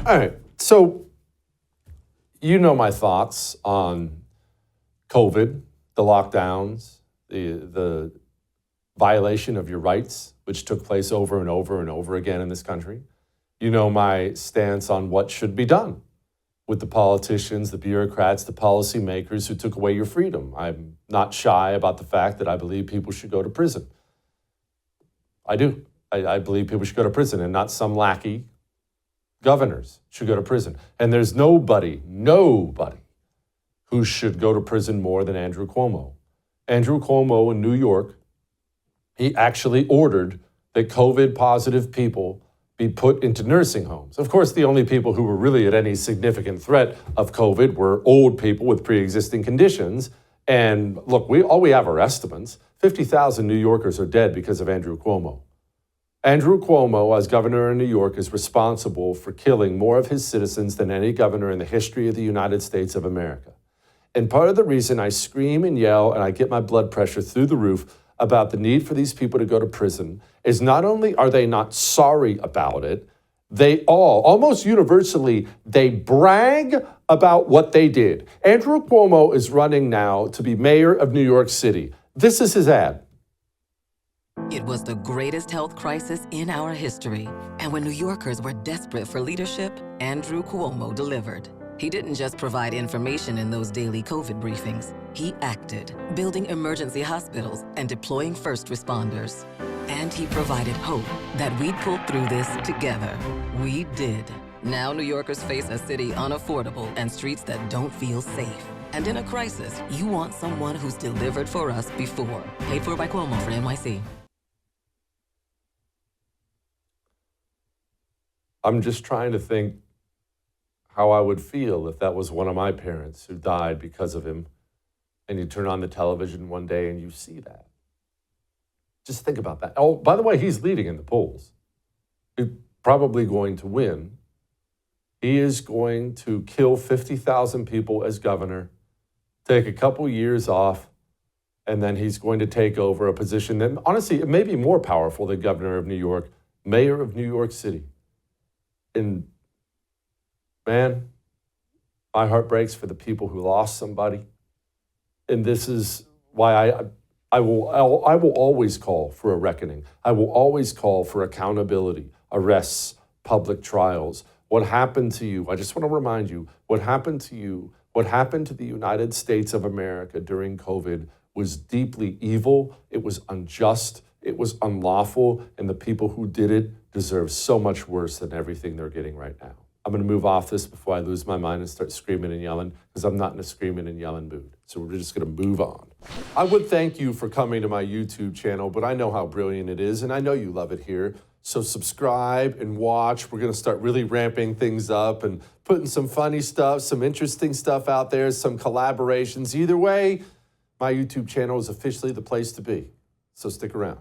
All right. So, you know my thoughts on COVID, the lockdowns, the violation of your rights, which took place over and over and over again in this country. You know my stance on what should be done with the politicians, the bureaucrats, the policymakers who took away your freedom. I'm not shy about the fact that I believe people should go to prison. I do. I believe people should go to prison, and not some lackey. Governors should go to prison. And there's nobody who should go to prison more than Andrew Cuomo. Andrew Cuomo in New York, he actually ordered that COVID positive people be put into nursing homes. Of course, the only people who were really at any significant threat of COVID were old people with pre-existing conditions. And look, all we have are estimates. 50,000 New Yorkers are dead because of Andrew Cuomo. Andrew Cuomo, as governor of New York, is responsible for killing more of his citizens than any governor in the history of the United States of America. And part of the reason I scream and yell and I get my blood pressure through the roof about the need for these people to go to prison is not only are they not sorry about it, they almost universally, they brag about what they did. Andrew Cuomo is running now to be mayor of New York City. This is his ad. It was the greatest health crisis in our history. And when New Yorkers were desperate for leadership, Andrew Cuomo delivered. He didn't just provide information in those daily COVID briefings. He acted, building emergency hospitals and deploying first responders. And he provided hope that we'd pull through this together. We did. Now New Yorkers face a city unaffordable and streets that don't feel safe. And in a crisis, you want someone who's delivered for us before. Paid for by Cuomo for NYC. I'm just trying to think how I would feel if that was one of my parents who died because of him, and you turn on the television one day and you see that. Just think about that. Oh, by the way, he's leading in the polls. He's probably going to win. He is going to kill 50,000 people as governor, take a couple years off, and then he's going to take over a position that, honestly, it may be more powerful than governor of New York, mayor of New York City. And man, my heart breaks for the people who lost somebody. And this is why I will always call for a reckoning. I will always call for accountability, arrests, public trials. What happened to you? I just want to remind you, what happened to you, what happened to the United States of America during COVID was deeply evil. It was unjust. It was unlawful. And the people who did it deserve so much worse than everything they're getting right now. I'm going to move off this before I lose my mind and start screaming and yelling, because I'm not in a screaming and yelling mood. So we're just going to move on. I would thank you for coming to my YouTube channel, but I know how brilliant it is, and I know you love it here. So subscribe and watch. We're going to start really ramping things up and putting some funny stuff, some interesting stuff out there, some collaborations. Either way, my YouTube channel is officially the place to be. So stick around.